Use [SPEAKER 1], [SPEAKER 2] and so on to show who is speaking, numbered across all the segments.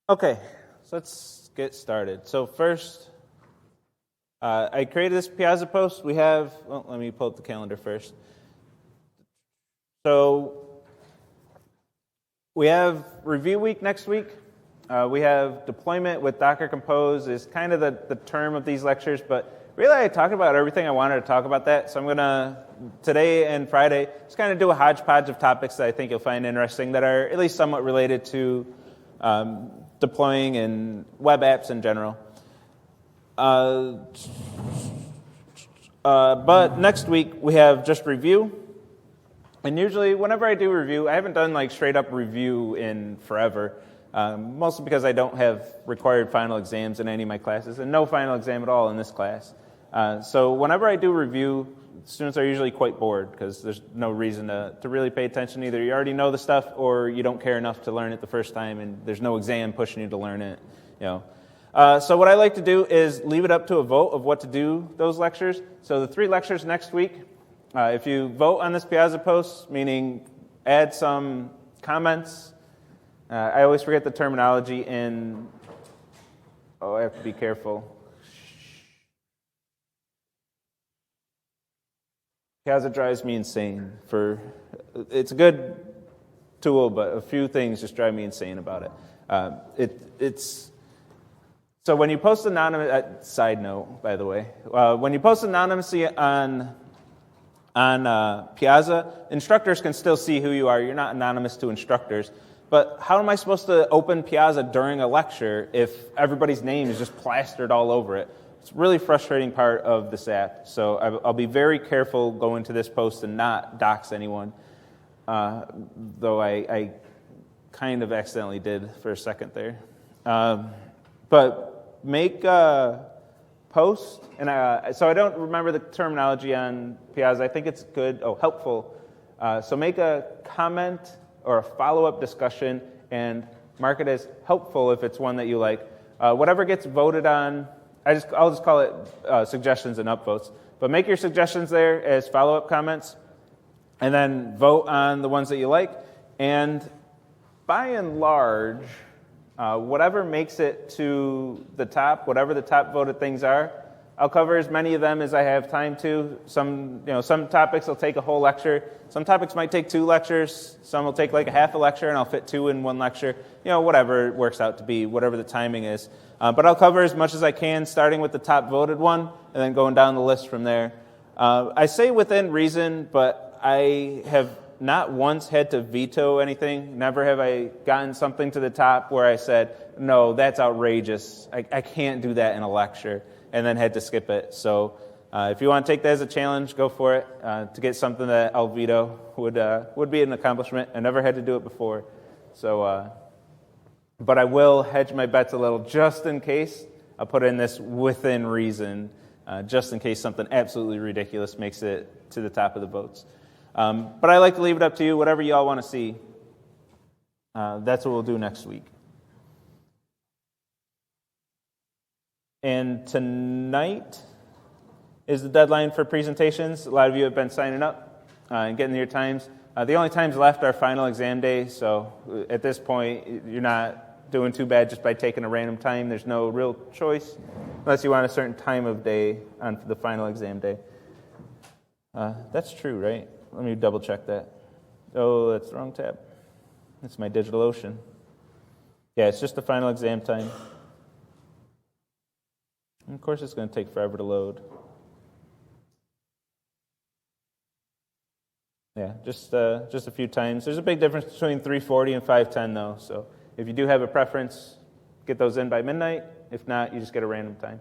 [SPEAKER 1] Okay, so let's get started. So first, I created this Piazza post. Let me pull up the calendar first. So we have review week next week. We have deployment with Docker Compose is kind of the term of these lectures, but really I talked about everything I wanted to talk about that. So I'm going to, today and Friday, just kind of do a hodgepodge of topics that I think you'll find interesting that are at least somewhat related to deploying and web apps in general. But next week we have just review. And usually whenever I do review, I haven't done like straight up review in forever. Mostly because I don't have required final exams in any of my classes, and no final exam at all in this class. So whenever I do review, students are usually quite bored because there's no reason to really pay attention. Either you already know the stuff or you don't care enough to learn it the first time, and there's no exam pushing you to learn it. So what I like to do is leave it up to a vote of what to do those lectures. So the 3 lectures next week, if you vote on this Piazza post, meaning add some comments, I always forget the terminology in, I have to be careful. Piazza drives me insane. It's a good tool, but a few things just drive me insane about it. So when you post anonymous, side note, by the way, when you post anonymously on Piazza, instructors can still see who you are. You're not anonymous to instructors. But how am I supposed to open Piazza during a lecture if everybody's name is just plastered all over it? It's a really frustrating part of this app. So I'll be very careful going to this post and not dox anyone, though I kind of accidentally did for a second there. But make a post, and so I don't remember the terminology on Piazza. I think it's good, helpful. So make a comment or a follow-up discussion and mark it as helpful if it's one that you like. Whatever gets voted on, I'll just call it suggestions and upvotes. But make your suggestions there as follow-up comments, and then vote on the ones that you like. And by and large, whatever makes it to the top, whatever the top voted things are, I'll cover as many of them as I have time to. Some topics will take a whole lecture. Some topics might take 2 lectures. Some will take like a half a lecture, and I'll fit 2 in 1 lecture. Whatever it works out to be, whatever the timing is. But I'll cover as much as I can, starting with the top voted one, and then going down the list from there. I say within reason, but I have not once had to veto anything. Never have I gotten something to the top where I said, no, that's outrageous. I can't do that in a lecture, and then had to skip it. So if you want to take that as a challenge, go for it. To get something that I'll veto would be an accomplishment. I never had to do it before. So, but I will hedge my bets a little just in case. I'll put in this within reason, just in case something absolutely ridiculous makes it to the top of the votes. But I like to leave it up to you, whatever you all want to see. That's what we'll do next week. And tonight is the deadline for presentations. A lot of you have been signing up and getting your times. The only times left are final exam day, so at this point, you're not doing too bad just by taking a random time. There's no real choice, unless you want a certain time of day on the final exam day. That's true, right? Let me double check that. Oh, that's the wrong tab. That's my DigitalOcean. Yeah, it's just the final exam time. And of course, it's going to take forever to load. Yeah, just a few times. There's a big difference between 3:40 and 5:10, though. So if you do have a preference, get those in by midnight. If not, you just get a random time.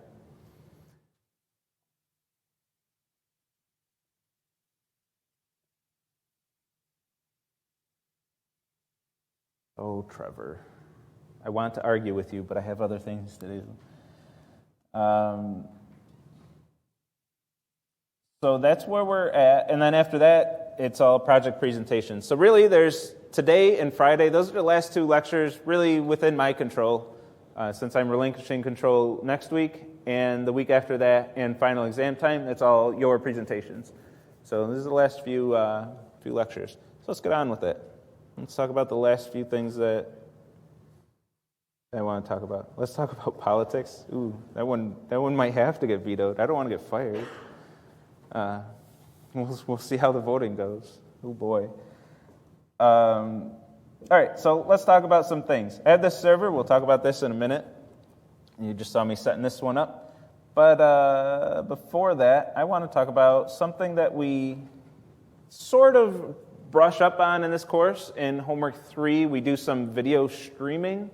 [SPEAKER 1] Oh, Trevor. I want to argue with you, but I have other things to do. So that's where we're at. And then after that, it's all project presentations. So really, there's today and Friday. Those are the last 2 lectures really within my control, since I'm relinquishing control next week. And the week after that and final exam time, that's all your presentations. So this is the last few lectures. So let's get on with it. Let's talk about the last few things that I want to talk about? Let's talk about politics. Ooh, that one might have to get vetoed. I don't want to get fired. We'll see how the voting goes. Oh boy. All right, so let's talk about some things. I have this server. We'll talk about this in a minute. You just saw me setting this one up. But before that, I want to talk about something that we sort of brush up on in this course. In homework 3, we do some video streaming,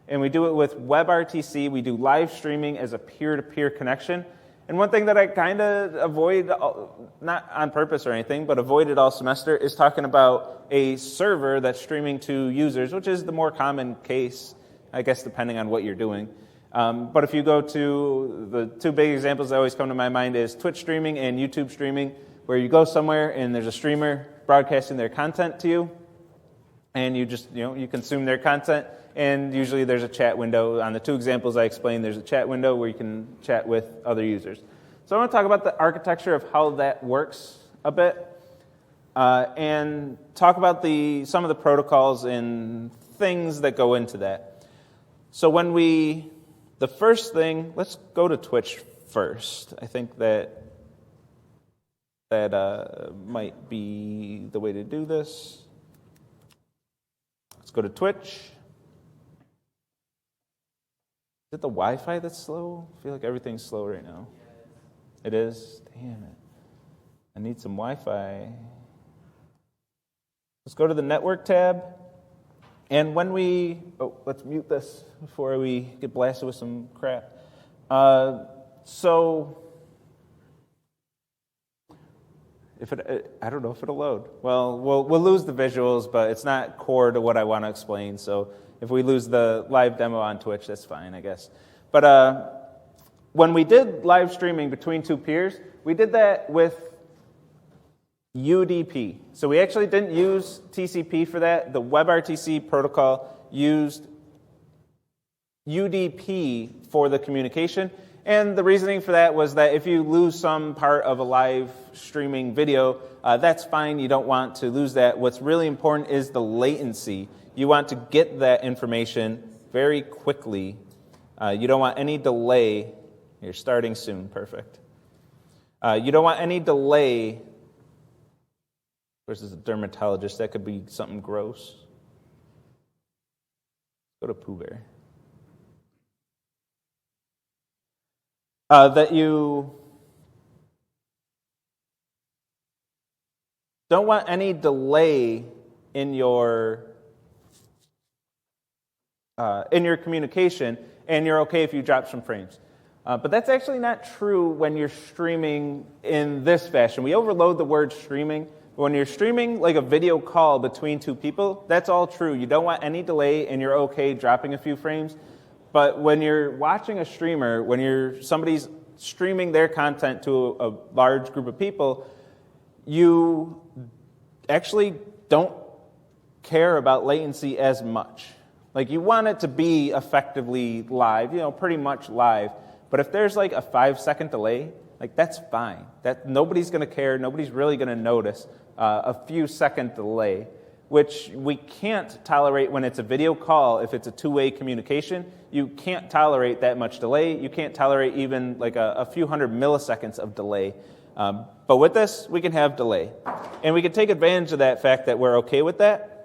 [SPEAKER 1] and we do it with WebRTC. We do live streaming as a peer-to-peer connection. And one thing that I kind of avoid, not on purpose or anything, but avoided all semester is talking about a server that's streaming to users, which is the more common case, I guess, depending on what you're doing. But if you go to the two big examples that always come to my mind is Twitch streaming and YouTube streaming, where you go somewhere and there's a streamer broadcasting their content to you, and you just, you consume their content, and usually there's a chat window. On the two examples I explained, there's a chat window where you can chat with other users. So I want to talk about the architecture of how that works a bit, and talk about some of the protocols and things that go into that. So the first thing, let's go to Twitch first. I think that might be the way to do this. Let's go to Twitch. Is it the Wi-Fi that's slow? I feel like everything's slow right now. It is? Damn it. I need some Wi-Fi. Let's go to the network tab. And when let's mute this before we get blasted with some crap. So, I don't know if it'll load. Well, we'll lose the visuals, but it's not core to what I want to explain. So if we lose the live demo on Twitch, that's fine, I guess. But when we did live streaming between two peers, we did that with UDP. So we actually didn't use TCP for that. The WebRTC protocol used UDP for the communication. And the reasoning for that was that if you lose some part of a live streaming video, that's fine. You don't want to lose that. What's really important is the latency. You want to get that information very quickly. You don't want any delay. You're starting soon. Perfect. You don't want any delay versus a dermatologist. That could be something gross. Go to Pooh Bear. That you don't want any delay in your communication, and you're okay if you drop some frames. But that's actually not true when you're streaming in this fashion. We overload the word streaming. When you're streaming like a video call between two people, that's all true. You don't want any delay, and you're okay dropping a few frames. But when you're watching a streamer, when somebody's streaming their content to a large group of people, you actually don't care about latency as much. Like, you want it to be effectively live, pretty much live. But if there's like a 5-second delay, like, that's fine. That nobody's going to care. Nobody's really going to notice a few second delay, which we can't tolerate when it's a video call. If it's a two-way communication, you can't tolerate that much delay. You can't tolerate even like a few hundred milliseconds of delay. But with this, we can have delay. And we can take advantage of that fact that we're okay with that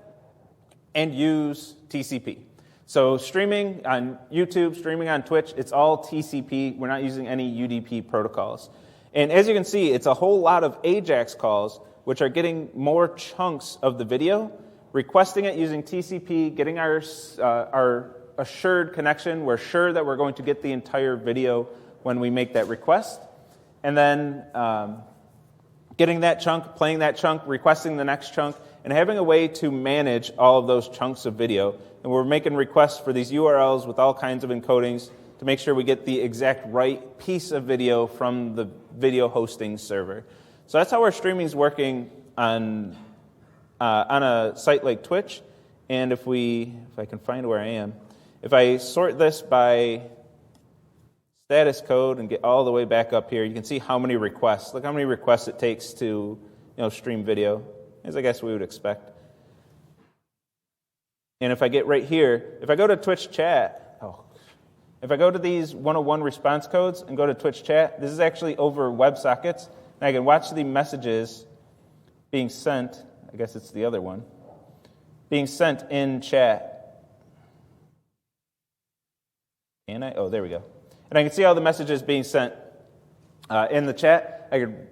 [SPEAKER 1] and use TCP. So streaming on YouTube, streaming on Twitch, it's all TCP. We're not using any UDP protocols. And as you can see, it's a whole lot of AJAX calls, which are getting more chunks of the video, requesting it using TCP, getting our assured connection. We're sure that we're going to get the entire video when we make that request. And then getting that chunk, playing that chunk, requesting the next chunk, and having a way to manage all of those chunks of video. And we're making requests for these URLs with all kinds of encodings to make sure we get the exact right piece of video from the video hosting server. So that's how our streaming is working on a site like Twitch. And if I can find where I am, if I sort this by status code and get all the way back up here, you can see how many requests. Look how many requests it takes to stream video, as I guess we would expect. And if I get right here, if I go to Twitch chat, oh, If I go to these 101 response codes and go to Twitch chat, this is actually over WebSockets, and I can watch the messages being sent. I guess it's the other one. Being sent in chat. Can I? Oh, there we go. And I can see all the messages being sent in the chat. I can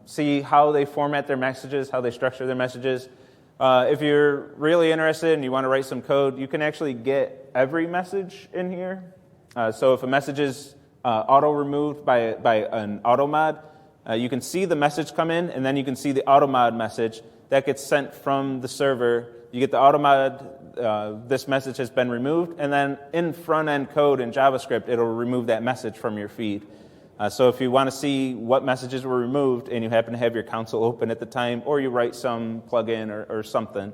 [SPEAKER 1] see how they format their messages, how they structure their messages. If you're really interested and you want to write some code, you can actually get every message in here. So if a message is auto-removed by an auto-mod, you can see the message come in, and then you can see the auto-mod message that gets sent from the server. You get the auto-mod, this message has been removed, and then in front-end code in JavaScript, it'll remove that message from your feed. So if you want to see what messages were removed and you happen to have your console open at the time, or you write some plugin or something,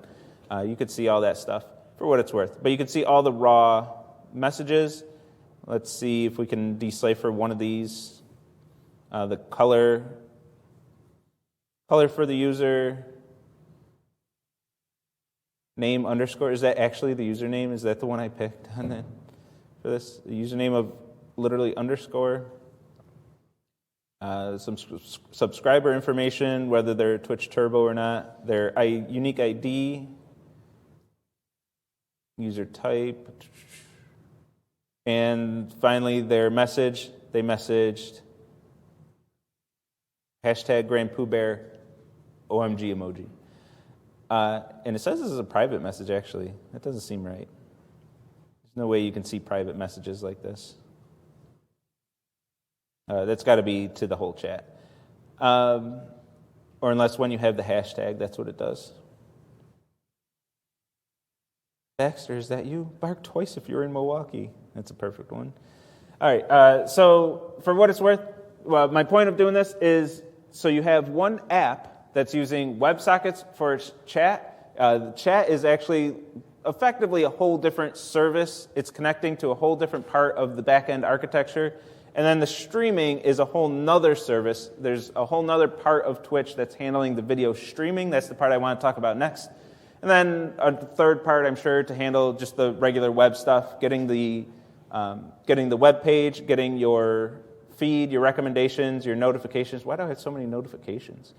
[SPEAKER 1] you could see all that stuff for what it's worth. But you can see all the raw messages. Let's see if we can decipher one of these. The color for the user, name underscore. Is that actually the username? Is that the one I picked on that for this? The username of literally underscore. Some subscriber information, whether they're Twitch Turbo or not, their unique ID, user type, and finally their message. They messaged hashtag Grand Pooh Bear OMG emoji. And it says this is a private message, actually. That doesn't seem right. There's no way you can see private messages like this. That's got to be to the whole chat. Or unless when you have the hashtag, that's what it does. Baxter, is that you? Bark twice if you're in Milwaukee. That's a perfect one. All right, so for what it's worth, well, my point of doing this is so you have one app that's using WebSockets for its chat. The chat is actually effectively a whole different service. It's connecting to a whole different part of the back-end architecture. And then the streaming is a whole nother service. There's a whole nother part of Twitch that's handling the video streaming. That's the part I want to talk about next. And then a third part, I'm sure, to handle just the regular web stuff, getting the web page, getting your feed, your recommendations, your notifications. Why do I have so many notifications?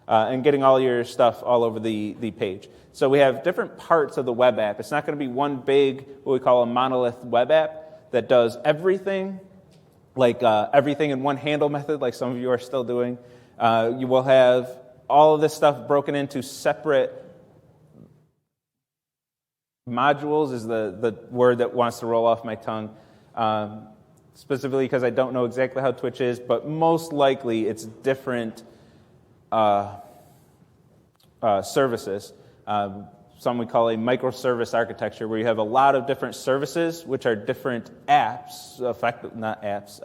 [SPEAKER 1] And getting all your stuff all over the page. So we have different parts of the web app. It's not going to be one big, what we call a monolith web app that does everything, like everything in one handle method, like some of you are still doing. You will have all of this stuff broken into separate modules, is the word that wants to roll off my tongue, specifically because I don't know exactly how Twitch is, but most likely it's different services. Some we call a microservice architecture, where you have a lot of different services, which are different apps, not apps.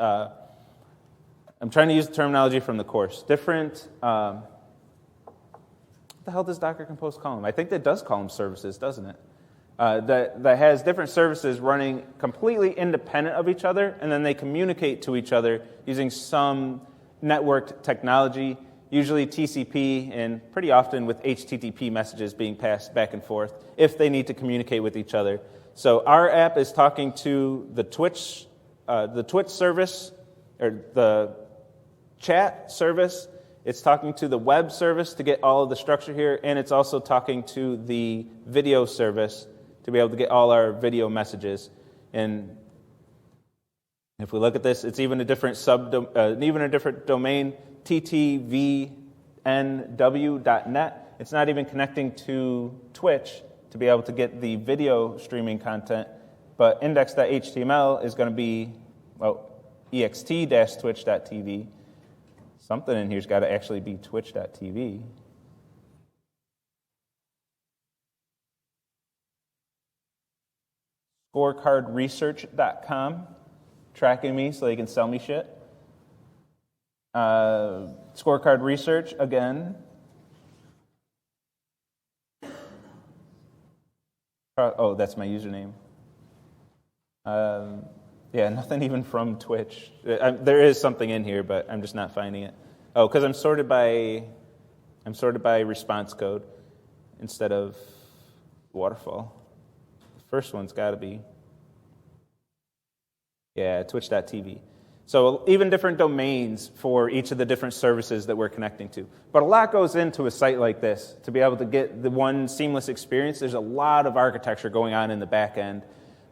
[SPEAKER 1] I'm trying to use the terminology from the course. Different, what the hell does Docker Compose call them? I think that does call them services, doesn't it? That has different services running completely independent of each other, and then they communicate to each other using some networked technology, usually TCP, and pretty often with HTTP messages being passed back and forth if they need to communicate with each other. So our app is talking to the Twitch service, or the chat service. It's talking to the web service to get all of the structure here, and it's also talking to the video service to be able to get all our video messages. And if we look at this, it's even a different domain, ttvnw.net. It's not even connecting to Twitch to be able to get the video streaming content, but index.html is going to be, ext-twitch.tv. Something in here's got to actually be twitch.tv. Scorecardresearch.com, tracking me so they can sell me shit. Scorecard Research, again. Oh, that's my username. Yeah, nothing even from Twitch. There is something in here, but I'm just not finding it. Oh, because I'm sorted by response code instead of waterfall. The first one's got to be. Yeah, twitch.tv. So even different domains for each of the different services that we're connecting to. But a lot goes into a site like this to be able to get the one seamless experience. There's a lot of architecture going on in the back end.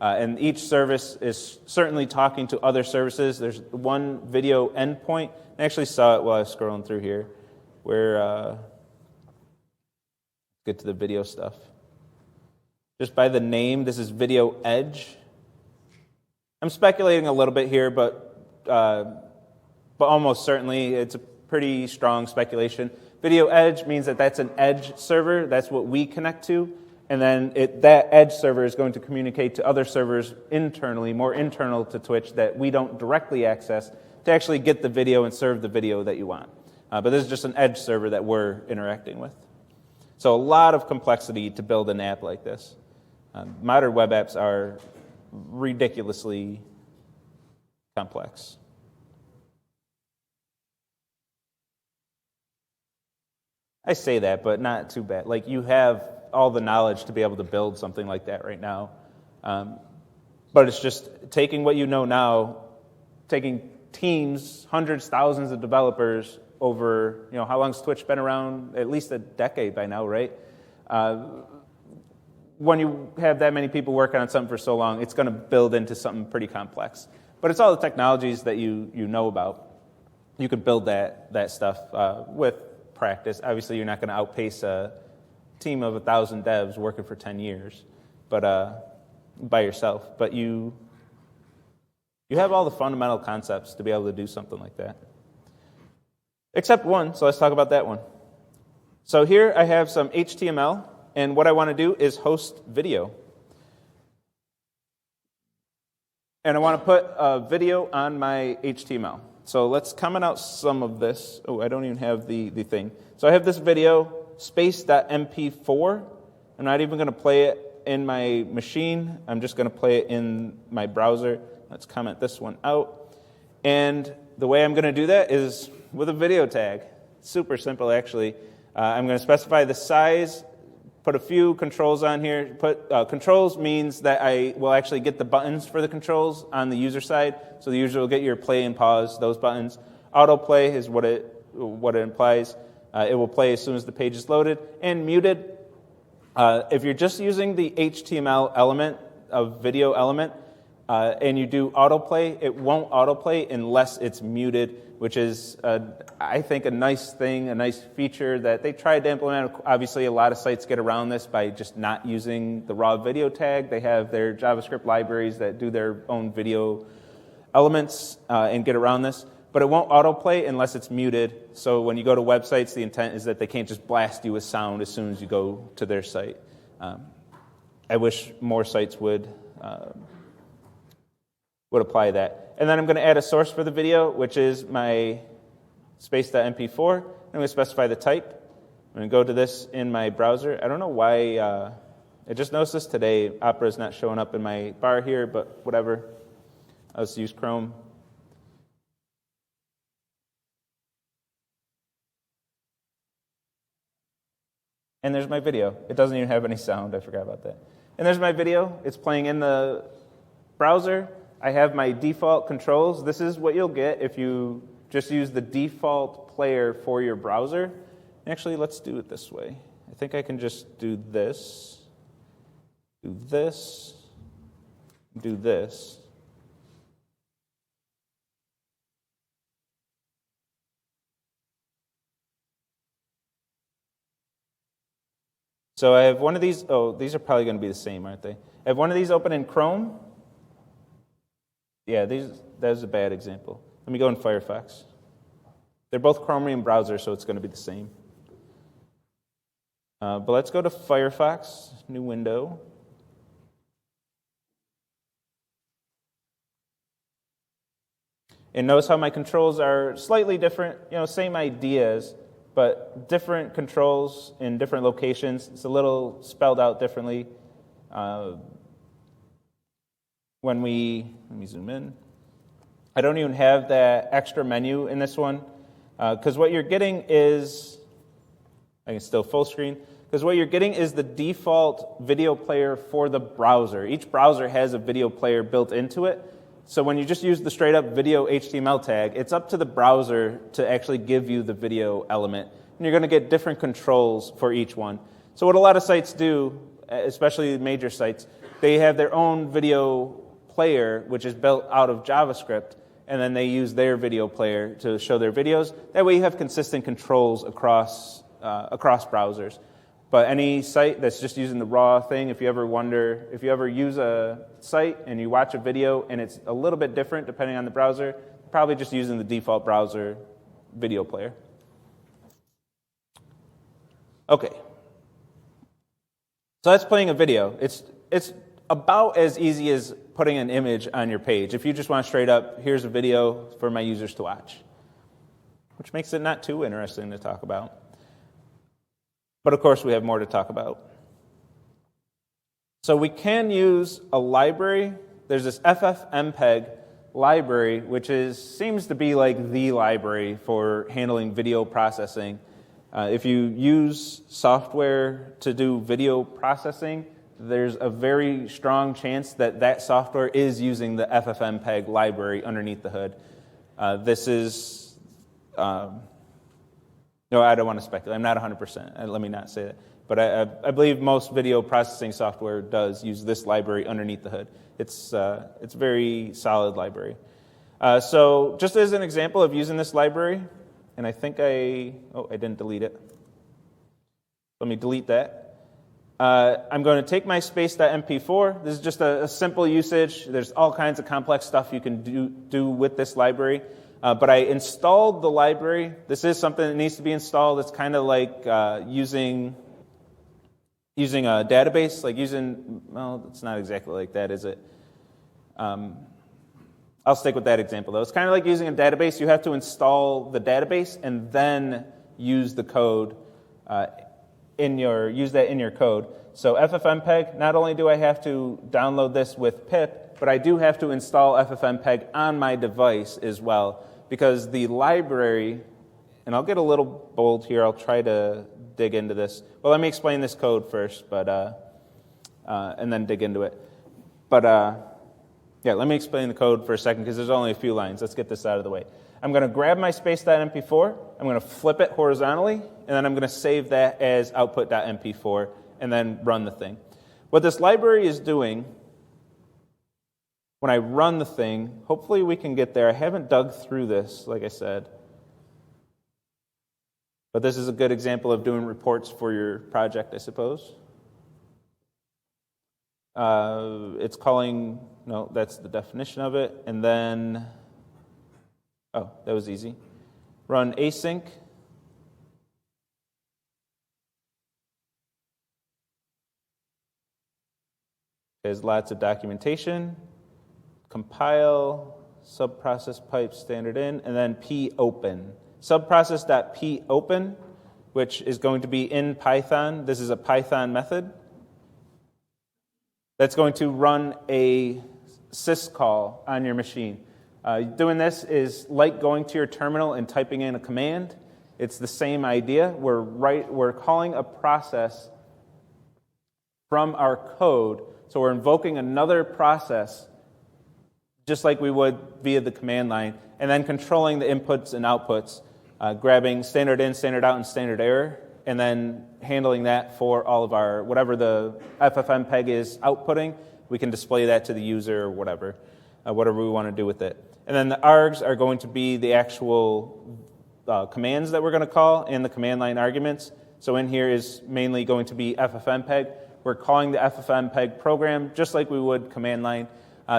[SPEAKER 1] And each service is certainly talking to other services. There's one video endpoint. I actually saw it while I was scrolling through here, where get to the video stuff. Just by the name, this is Video Edge. I'm speculating a little bit here, but almost certainly it's a pretty strong speculation. Video Edge means that that's an edge server. That's what we connect to. And then that edge server is going to communicate to other servers internally, more internal to Twitch, that we don't directly access to actually get the video and serve the video that you want. But this is just an edge server that we're interacting with. So a lot of complexity to build an app like this. Modern web apps are ridiculously complex. I say that, but not too bad. Like, you have all the knowledge to be able to build something like that right now. But it's just taking what you know now, taking teams, hundreds, thousands of developers over, how long's Twitch been around? At least a decade by now, right? When you have that many people working on something for so long, it's going to build into something pretty complex. But it's all the technologies that you know about. You could build that stuff with practice. Obviously, you're not going to outpace a team of 1,000 devs working for 10 years, but by yourself. But you have all the fundamental concepts to be able to do something like that. Except one, so let's talk about that one. So here I have some HTML, and what I want to do is host video. And I want to put a video on my HTML. So let's comment out some of this. Oh, I don't even have the thing. So I have this video, space.mp4. I'm not even going to play it in my machine. I'm just going to play it in my browser. Let's comment this one out. And the way I'm going to do that is with a video tag. Super simple, actually. I'm going to specify the size, put a few controls on here. Controls means that I will actually get the buttons for the controls on the user side. So the user will get your play and pause, those buttons. Autoplay is what it implies. It will play as soon as the page is loaded. And muted, if you're just using the HTML element of video element, and you do autoplay, it won't autoplay unless it's muted, which is, I think, a nice thing, a nice feature that they tried to implement. Obviously, a lot of sites get around this by just not using the raw video tag. They have their JavaScript libraries that do their own video elements and get around this. But it won't autoplay unless it's muted. So when you go to websites, the intent is that they can't just blast you with sound as soon as you go to their site. I wish more sites would apply that. And then I'm going to add a source for the video, which is my space.mp4. I'm going to specify the type. I'm going to go to this in my browser. I don't know why. I just noticed this today. Opera is not showing up in my bar here, but whatever. I'll just use Chrome. And there's my video. It doesn't even have any sound. I forgot about that. And there's my video. It's playing in the browser. I have my default controls. This is what you'll get if you just use the default player for your browser. Actually, let's do it this way. I think I can just do this, do this, do this. So I have one of these. Oh, these are probably going to be the same, aren't they? I have one of these open in Chrome. Yeah, that's a bad example. Let me go in Firefox. They're both Chromium browsers, so it's going to be the same. But let's go to Firefox, new window. And notice how my controls are slightly different, same ideas, but different controls in different locations. It's a little spelled out differently. Let me zoom in. I don't even have that extra menu in this one, because what you're getting is, I can still full screen, because what you're getting is the default video player for the browser. Each browser has a video player built into it, So when you just use the straight up video HTML tag, it's up to the browser to actually give you the video element. And you're going to get different controls for each one. So what a lot of sites do, especially major sites, they have their own video player, which is built out of JavaScript, and then they use their video player to show their videos. That way you have consistent controls across browsers. But any site that's just using the raw thing, if you ever use a site and you watch a video and it's a little bit different depending on the browser, probably just using the default browser video player. Okay. So that's playing a video. It's about as easy as putting an image on your page. If you just want straight up, here's a video for my users to watch, which makes it not too interesting to talk about. But of course, we have more to talk about. So we can use a library. There's this FFmpeg library, which seems to be like the library for handling video processing. If you use software to do video processing, there's a very strong chance that that software is using the FFmpeg library underneath the hood. This is... No, I don't want to speculate. I'm not 100%. Let me not say that. But I believe most video processing software does use this library underneath the hood. It's a very solid library. So just as an example of using this library, and I think I didn't delete it. Let me delete that. I'm going to take my space.mp4. This is just a simple usage. There's all kinds of complex stuff you can do with this library. But I installed the library. This is something that needs to be installed. It's kind of like using a database, well, it's not exactly like that, is it? I'll stick with that example, though. It's kind of like using a database. You have to install the database and then use the code use that in your code. So FFmpeg, not only do I have to download this with pip, but I do have to install FFmpeg on my device as well. Because the library, and I'll get a little bold here, I'll try to dig into this. Well, let me explain this code first, and then dig into it. But let me explain the code for a second, because there's only a few lines. Let's get this out of the way. I'm going to grab my space.mp4, I'm going to flip it horizontally, and then I'm going to save that as output.mp4, and then run the thing. What this library is doing, when I run the thing, hopefully we can get there. I haven't dug through this, like I said. But this is a good example of doing reports for your project, I suppose. It's calling, no, that's the definition of it. And then, that was easy. Run async. There's lots of documentation. Compile, subprocess pipe standard in, and then popen. Subprocess.popen, which is going to be in Python. This is a Python method that's going to run a syscall on your machine. Doing this is like going to your terminal and typing in a command. It's the same idea. We're calling a process from our code, so we're invoking another process just like we would via the command line, and then controlling the inputs and outputs, grabbing standard in, standard out, and standard error, and then handling that for all of our, whatever the FFmpeg is outputting, we can display that to the user or whatever we want to do with it. And then the args are going to be the actual commands that we're going to call and the command line arguments. So in here is mainly going to be FFmpeg. We're calling the FFmpeg program just like we would command line.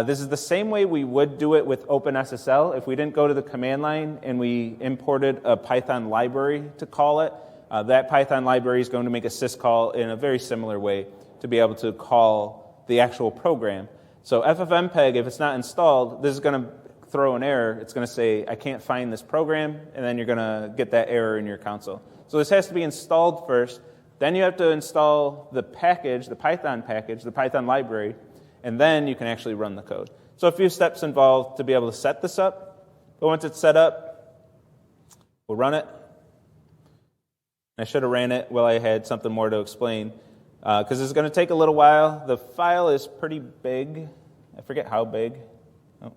[SPEAKER 1] This is the same way we would do it with OpenSSL. If we didn't go to the command line and we imported a Python library to call it, that Python library is going to make a syscall in a very similar way to be able to call the actual program. So FFmpeg, if it's not installed, this is going to throw an error. It's going to say, I can't find this program, and then you're going to get that error in your console. So this has to be installed first. Then you have to install the package, the Python package, the Python library, and then you can actually run the code. So a few steps involved to be able to set this up. But once it's set up, we'll run it. I should have ran it while I had something more to explain, because it's going to take a little while. The file is pretty big. I forget how big. Oh,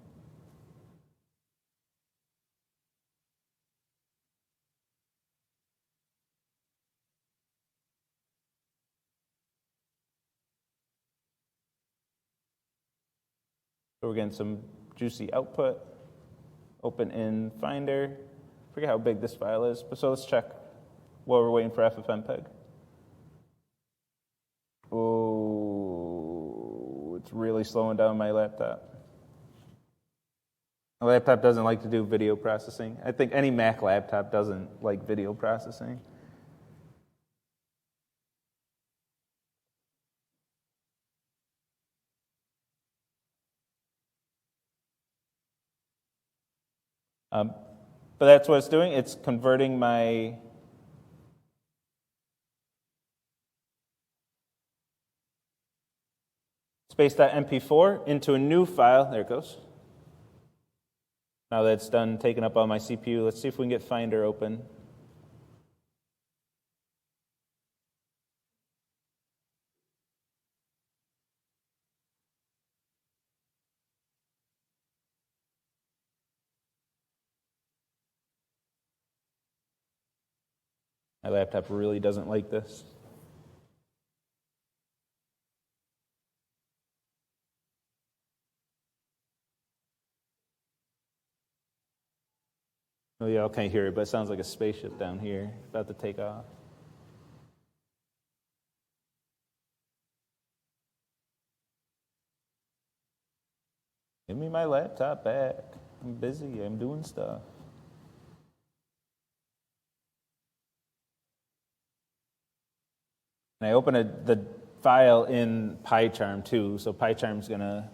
[SPEAKER 1] So we're getting some juicy output. Open in Finder. Forget how big this file is, but so let's check while we're waiting for FFmpeg. Oh, it's really slowing down my laptop. My laptop doesn't like to do video processing. I think any Mac laptop doesn't like video processing. But that's what it's doing. It's converting my space.mp4 into a new file. There it goes. Now that it's done taking up all my CPU, let's see if we can get Finder open. My laptop really doesn't like this. Oh, yeah, I can't hear it, but it sounds like a spaceship down here about to take off. Give me my laptop back. I'm busy. I'm doing stuff. And I open the file in PyCharm too, so PyCharm's going to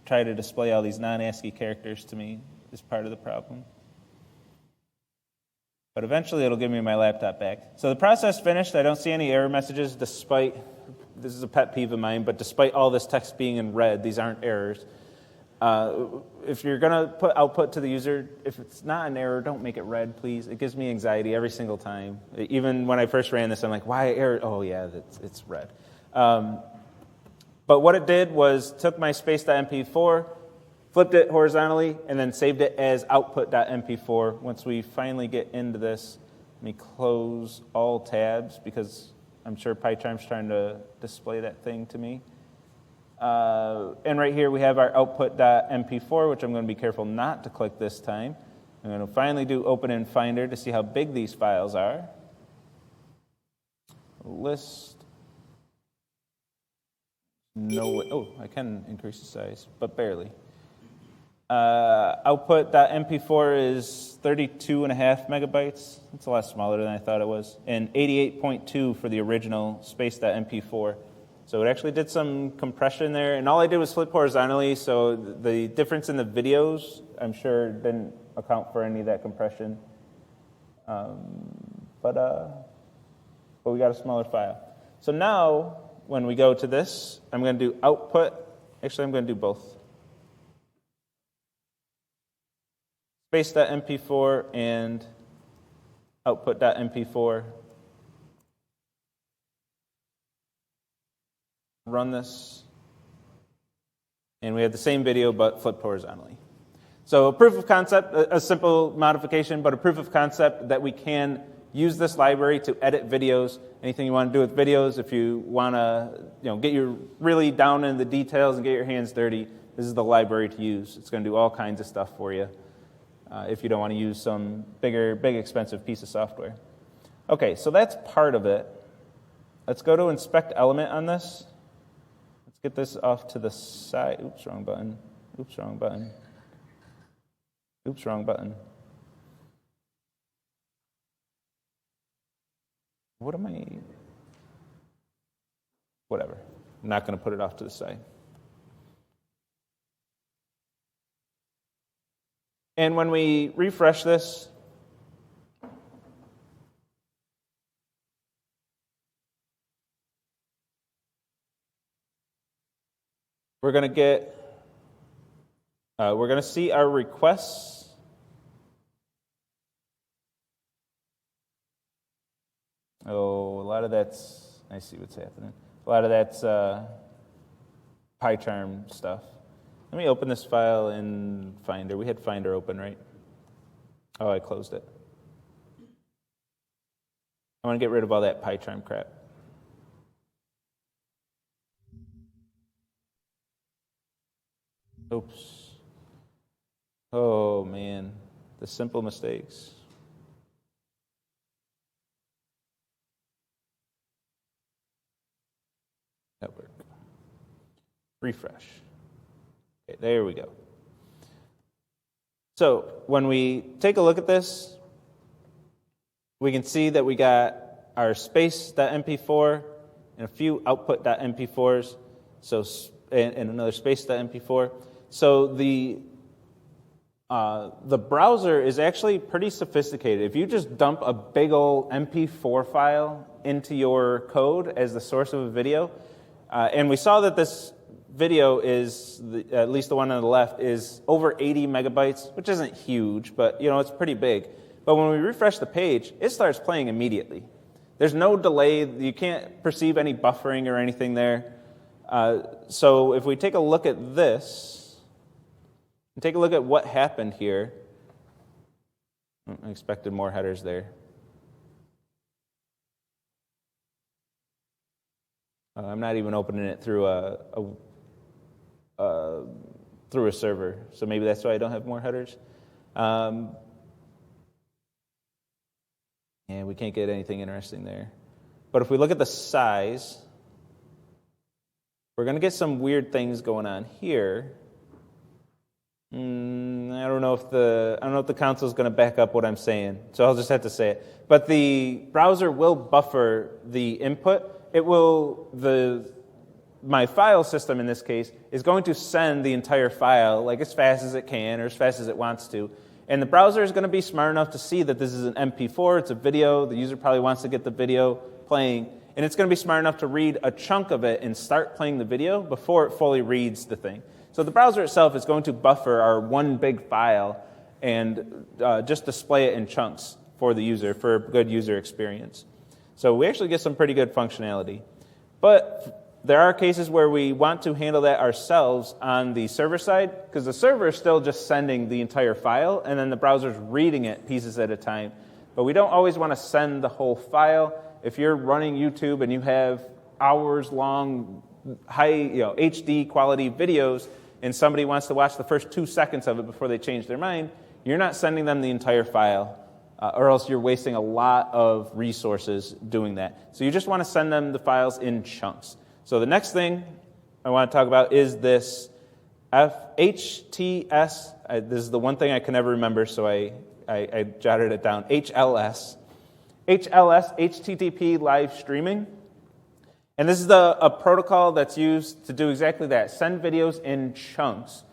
[SPEAKER 1] try to display all these non-ASCII characters to me as part of the problem. But eventually it'll give me my laptop back. So the process finished. I don't see any error messages despite, this is a pet peeve of mine, but despite all this text being in red, these aren't errors. If you're going to put output to the user, if it's not an error, don't make it red, please. It gives me anxiety every single time. Even when I first ran this, I'm like, why error? Oh, yeah, it's red. But what it did was took my space.mp4, flipped it horizontally, and then saved it as output.mp4. Once we finally get into this, let me close all tabs because I'm sure PyCharm's trying to display that thing to me. And right here we have our output.mp4, which I'm going to be careful not to click this time. I'm going to finally do open in Finder to see how big these files are. List. No, oh, I can increase the size, but barely. Output.mp4 is 32.5 megabytes. It's a lot smaller than I thought it was. And 88.2 for the original space.mp4. So it actually did some compression there. And all I did was flip horizontally, so the difference in the videos, I'm sure, didn't account for any of that compression. But we got a smaller file. So now, when we go to this, I'm going to do output. Actually, I'm going to do both. Space.mp4 and output.mp4. Run this. And we have the same video, but flipped horizontally. So a proof of concept, a simple modification, but a proof of concept that we can use this library to edit videos. Anything you want to do with videos, if you want to get you really down in the details and get your hands dirty, this is the library to use. It's going to do all kinds of stuff for you if you don't want to use some big, expensive piece of software. Okay, so that's part of it. Let's go to inspect element on this. Let's get this off to the side. Oops, wrong button. Oops, wrong button. Oops, wrong button. What am I? Whatever. I'm not going to put it off to the side. And when we refresh this, we're going to see our requests. Oh, a lot of that's, I see what's happening. A lot of that's PyCharm stuff. Let me open this file in Finder. We had Finder open, right? Oh, I closed it. I want to get rid of all that PyCharm crap. Oops. Oh, man. The simple mistakes. Network. Refresh. Okay, there we go. So when we take a look at this, we can see that we got our space.mp4 and a few output.mp4s, and another space.mp4. So the browser is actually pretty sophisticated. If you just dump a big old MP4 file into your code as the source of a video, and we saw that this video is, at least the one on the left, is over 80 megabytes, which isn't huge, but it's pretty big. But when we refresh the page, it starts playing immediately. There's no delay. You can't perceive any buffering or anything there. So if we take a look at this, and take a look at what happened here, I expected more headers there. I'm not even opening it through a server, so maybe that's why I don't have more headers. And we can't get anything interesting there. But if we look at the size, we're going to get some weird things going on here. I don't know if the console is going to back up what I'm saying, so I'll just have to say it. But the browser will buffer the input. My file system in this case is going to send the entire file like as fast as it can or as fast as it wants to. And the browser is going to be smart enough to see that this is an MP4, it's a video, the user probably wants to get the video playing, and it's going to be smart enough to read a chunk of it and start playing the video before it fully reads the thing. So the browser itself is going to buffer our one big file and just display it in chunks for the user, for a good user experience. So we actually get some pretty good functionality. But there are cases where we want to handle that ourselves on the server side, because the server is still just sending the entire file, and then the browser's reading it pieces at a time. But we don't always want to send the whole file. If you're running YouTube and you have hours-long, high HD quality videos, and somebody wants to watch the first 2 seconds of it before they change their mind, you're not sending them the entire file, or else you're wasting a lot of resources doing that. So you just want to send them the files in chunks. So the next thing I want to talk about is this HTS. This is the one thing I can never remember, so I jotted it down. HLS, HTTP live streaming. And this is a protocol that's used to do exactly that, send videos in chunks.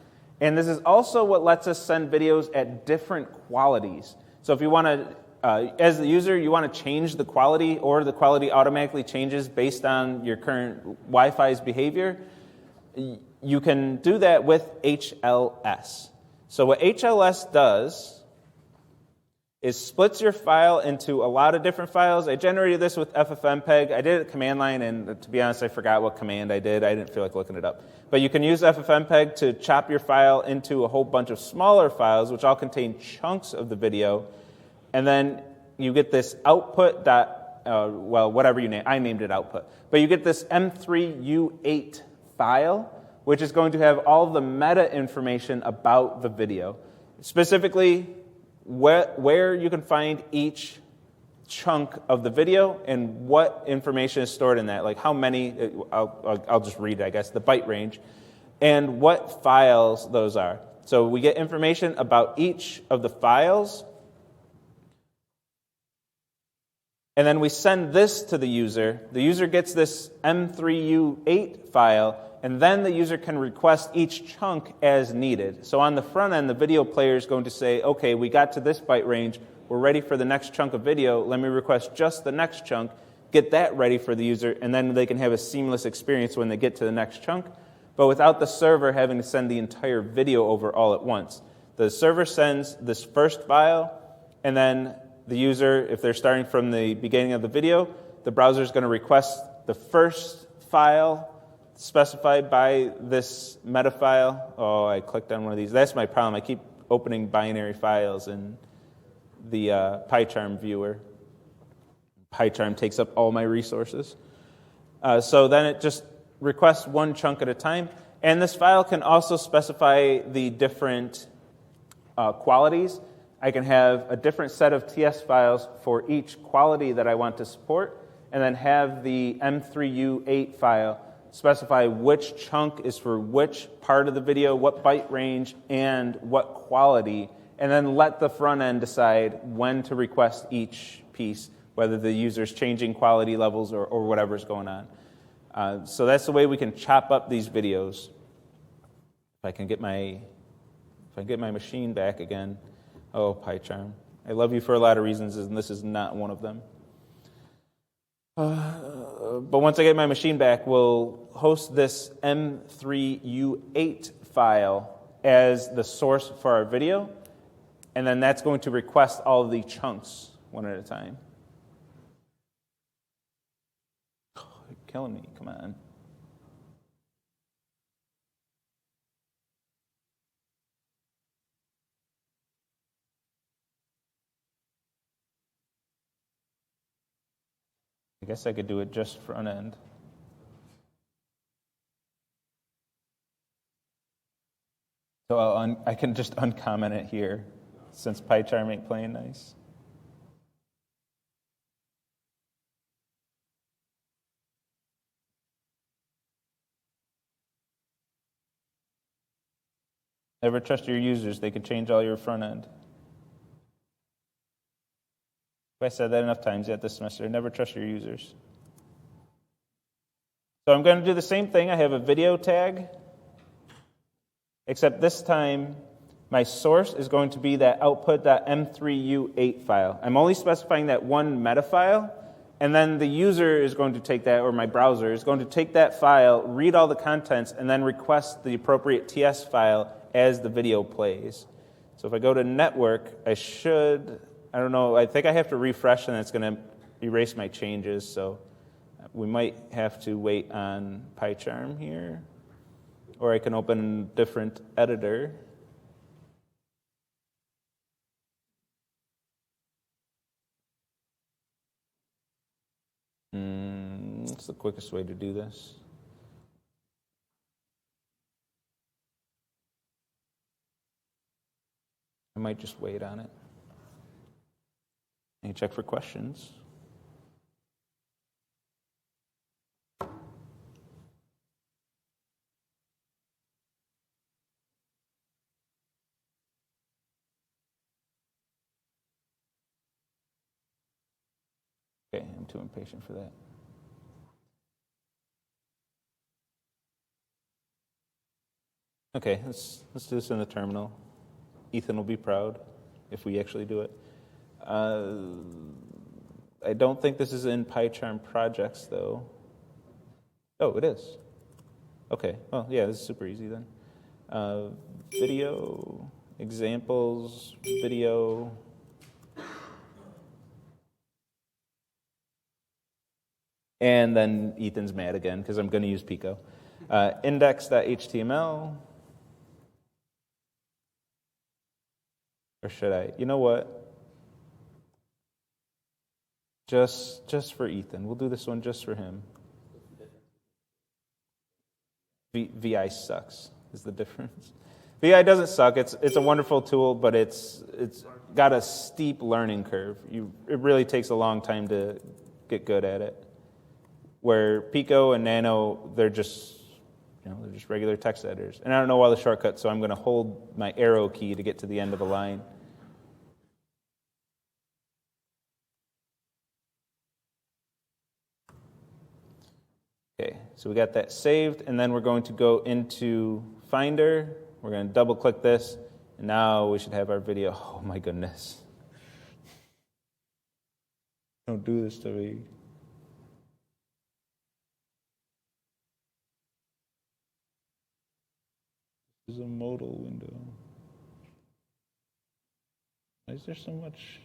[SPEAKER 1] And this is also what lets us send videos at different qualities. So if you want to, as the user, you want to change the quality, or the quality automatically changes based on your current Wi-Fi's behavior, you can do that with HLS. So what HLS does is splits your file into a lot of different files. I generated this with FFmpeg. I did it at command line, and to be honest, I forgot what command I did. I didn't feel like looking it up. But you can use FFmpeg to chop your file into a whole bunch of smaller files, which all contain chunks of the video. And then you get this output whatever you name. I named it output. But you get this M3U8 file, which is going to have all the meta information about the video. Specifically, where you can find each chunk of the video and what information is stored in that, like how many, I'll just read it, I guess, the byte range, and what files those are. So we get information about each of the files, and then we send this to the user. The user gets this M3U8 file, and then the user can request each chunk as needed. So on the front end, the video player is going to say, okay, we got to this byte range, we're ready for the next chunk of video, let me request just the next chunk, get that ready for the user, and then they can have a seamless experience when they get to the next chunk, but without the server having to send the entire video over all at once. The server sends this first file, and then the user, if they're starting from the beginning of the video, the browser is going to request the first file specified by this meta file. Oh, I clicked on one of these. That's my problem. I keep opening binary files in the PyCharm viewer. PyCharm takes up all my resources. So then it just requests one chunk at a time, And this file can also specify the different qualities. I can have a different set of TS files for each quality that I want to support, and then have the M3U8 file specify which chunk is for which part of the video, what byte range, and what quality, and then let the front end decide when to request each piece, whether the user's changing quality levels or whatever's going on. So that's the way we can chop up these videos. If I can get my machine back again. Oh, PyCharm. I love you for a lot of reasons, and this is not one of them. But once I get my machine back, we'll host this M3U8 file as the source for our video, and then that's going to request all of the chunks one at a time. Oh, you're killing me. Come on. I guess I could do it just front end. So I can just uncomment it here, since PyCharm ain't playing nice. Never trust your users. They could change all your front end. I said that enough times yet this semester. Never trust your users. So I'm going to do the same thing. I have a video tag, except this time my source is going to be that output.m3u8 file. I'm only specifying that one meta file, and then the user is going to take that, or my browser is going to take that file, read all the contents, and then request the appropriate TS file as the video plays. So if I go to network, I don't know, I think I have to refresh and it's going to erase my changes, so we might have to wait on PyCharm here. Or I can open a different editor. What's the quickest way to do this? I might just wait on it. And check for questions. Okay, I'm too impatient for that. Okay, let's do this in the terminal. Ethan will be proud if we actually do it. I don't think this is in PyCharm projects, though. Oh, it is. Okay, well, yeah, this is super easy then. Video, examples, video. And then Ethan's mad again because I'm going to use Pico. Index.html. Or should I? You know what? Just for Ethan. We'll do this one just for him. VI sucks is the difference. VI doesn't suck. It's a wonderful tool, but it's got a steep learning curve. It really takes a long time to get good at it. Where Pico and Nano, they're just regular text editors. And I don't know all the shortcuts, so I'm going to hold my arrow key to get to the end of the line. Okay, so we got that saved, and then we're going to go into Finder. We're going to double click this, and now we should have our video. Oh my goodness. Don't do this to me. This is a modal window. Why is there so much?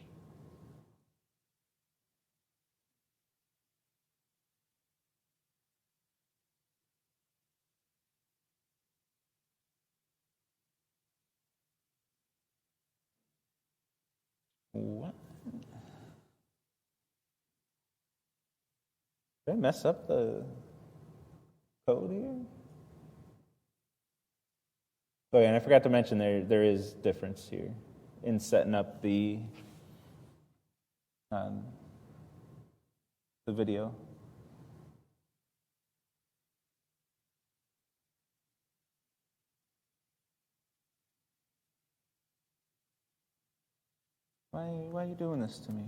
[SPEAKER 1] What? Did I mess up the code here? Oh yeah, and I forgot to mention there is difference here in setting up the video. Why are you doing this to me?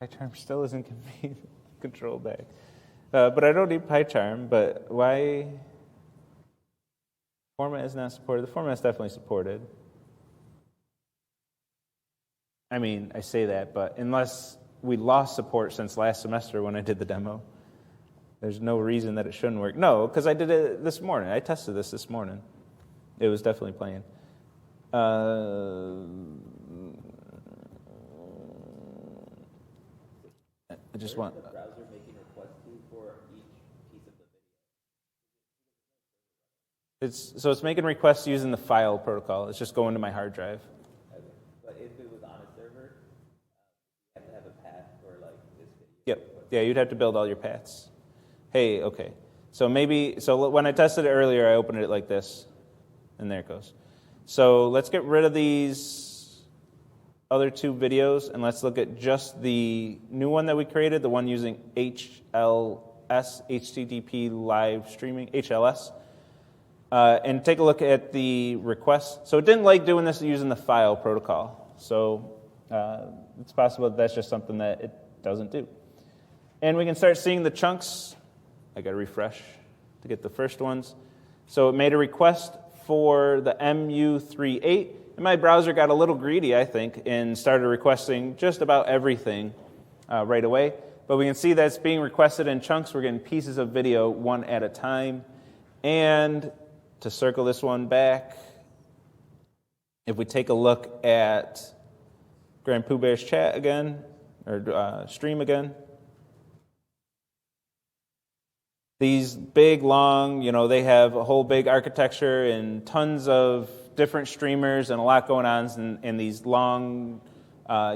[SPEAKER 1] PyCharm still isn't control back. But I don't need PyCharm, but why? Format is not supported. The format is definitely supported. I mean, I say that, but unless we lost support since last semester when I did the demo, there's no reason that it shouldn't work. No, because I did it this morning. I tested this morning. It was definitely playing. I just want...
[SPEAKER 2] the browser making requests to for each piece of the video?
[SPEAKER 1] It's making requests using the file protocol. It's just going to my hard drive.
[SPEAKER 2] Okay. But if it was on a server, you have to have a path for like this video.
[SPEAKER 1] Yep. Yeah, you'd have to build all your paths. Hey, okay. So when I tested it earlier, I opened it like this, and there it goes. So let's get rid of these other two videos, and let's look at just the new one that we created, the one using HLS, HTTP live streaming, HLS, and take a look at the request. So it didn't like doing this using the file protocol. So it's possible that's just something that it doesn't do. And we can start seeing the chunks. I got to refresh to get the first ones. So it made a request for the MU38. And my browser got a little greedy, I think, and started requesting just about everything right away. But we can see that it's being requested in chunks. We're getting pieces of video one at a time. And to circle this one back, if we take a look at Grand Pooh Bear's chat again, or stream again, these big, long, they have a whole big architecture and tons of different streamers and a lot going on and these long,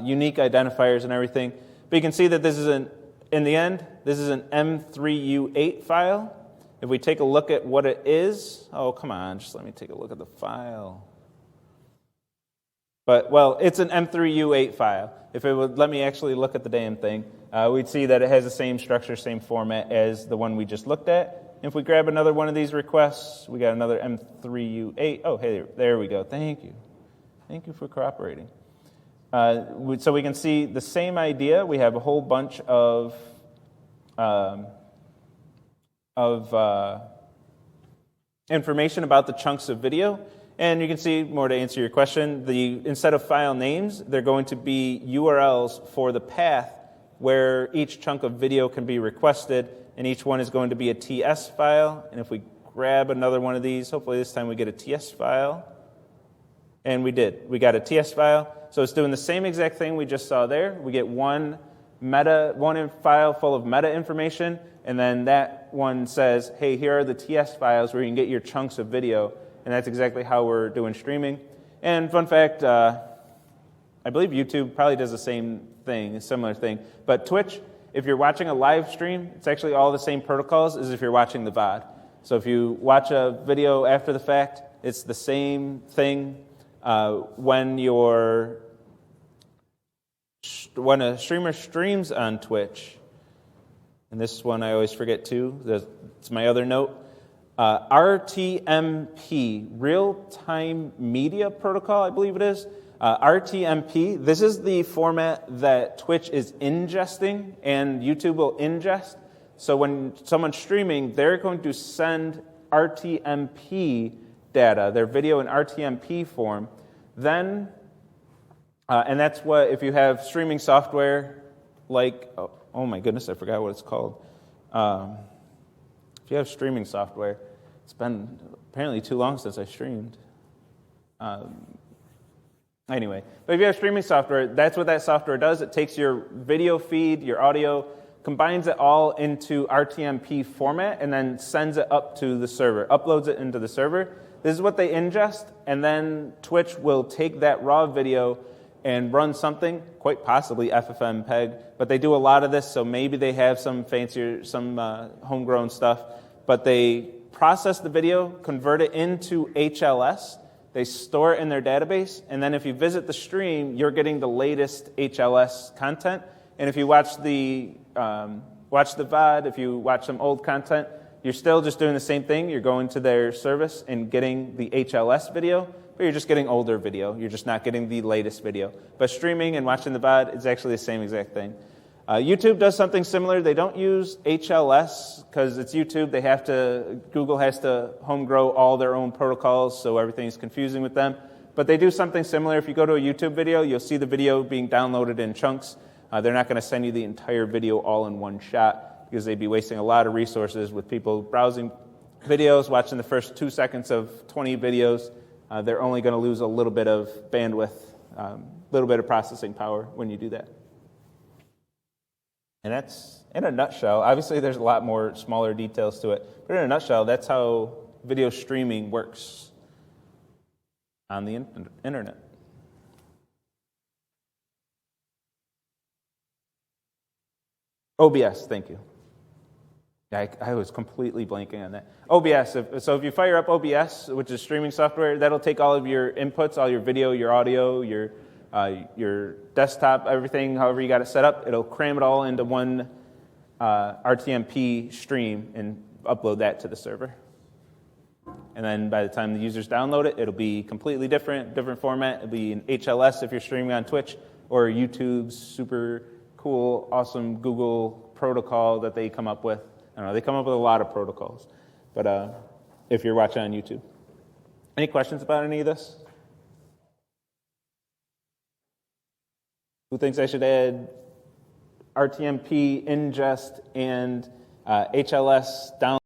[SPEAKER 1] unique identifiers and everything. But you can see that this is in the end, this is an M3U8 file. If we take a look at what it is, oh, come on, just let me take a look at the file. But, well, it's an M3U8 file. If it would let me actually look at the damn thing, we'd see that it has the same structure, same format as the one we just looked at. If we grab another one of these requests, we got another M3U8. Oh, hey, there we go. Thank you. Thank you for cooperating. So we can see the same idea. We have a whole bunch of information about the chunks of video. And you can see, more to answer your question, instead of file names, they're going to be URLs for the path where each chunk of video can be requested, and each one is going to be a TS file. And if we grab another one of these, hopefully this time we get a TS file. And we did. We got a TS file. So it's doing the same exact thing we just saw there. We get one file full of meta information, and then that one says, hey, here are the TS files where you can get your chunks of video. And that's exactly how we're doing streaming. And fun fact, I believe YouTube probably does the same thing, a similar thing. But Twitch, if you're watching a live stream, it's actually all the same protocols as if you're watching the VOD. So if you watch a video after the fact, it's the same thing. When a streamer streams on Twitch, and this one I always forget too, it's my other note, RTMP, Real-Time Media Protocol, I believe it is. RTMP, this is the format that Twitch is ingesting and YouTube will ingest. So when someone's streaming, they're going to send RTMP data, their video in RTMP form. Then, and that's what, if you have streaming software like, oh my goodness, I forgot what it's called. If you have streaming software, it's been apparently too long since I streamed. Anyway, but if you have streaming software, that's what that software does. It takes your video feed, your audio, combines it all into RTMP format, and then sends it up to the server, uploads it into the server. This is what they ingest, and then Twitch will take that raw video and run something, quite possibly FFmpeg, but they do a lot of this, so maybe they have some fancier, some homegrown stuff, but they process the video, convert it into HLS, they store it in their database, and then if you visit the stream, you're getting the latest HLS content, and if you watch the VOD, if you watch some old content, you're still just doing the same thing. You're going to their service and getting the HLS video, but you're just getting older video. You're just not getting the latest video. But streaming and watching the VOD is actually the same exact thing. YouTube does something similar. They don't use HLS because it's YouTube. Google has to home grow all their own protocols, so everything's confusing with them. But they do something similar. If you go to a YouTube video, you'll see the video being downloaded in chunks. They're not going to send you the entire video all in one shot, because they'd be wasting a lot of resources with people browsing videos, watching the first 2 seconds of 20 videos. They're only going to lose a little bit of bandwidth, a little bit of processing power when you do that. And that's, in a nutshell, obviously there's a lot more smaller details to it, but in a nutshell, that's how video streaming works on the internet. OBS, thank you. I was completely blanking on that. OBS, so if you fire up OBS, which is streaming software, that'll take all of your inputs, all your video, your audio, your desktop, everything, however you got it set up. It'll cram it all into one RTMP stream and upload that to the server. And then by the time the users download it, it'll be completely different format. It'll be an HLS if you're streaming on Twitch, or YouTube's super cool, awesome Google protocol that they come up with. I don't know, they come up with a lot of protocols, but if you're watching on YouTube. Any questions about any of this? Who thinks I should add RTMP ingest and HLS down?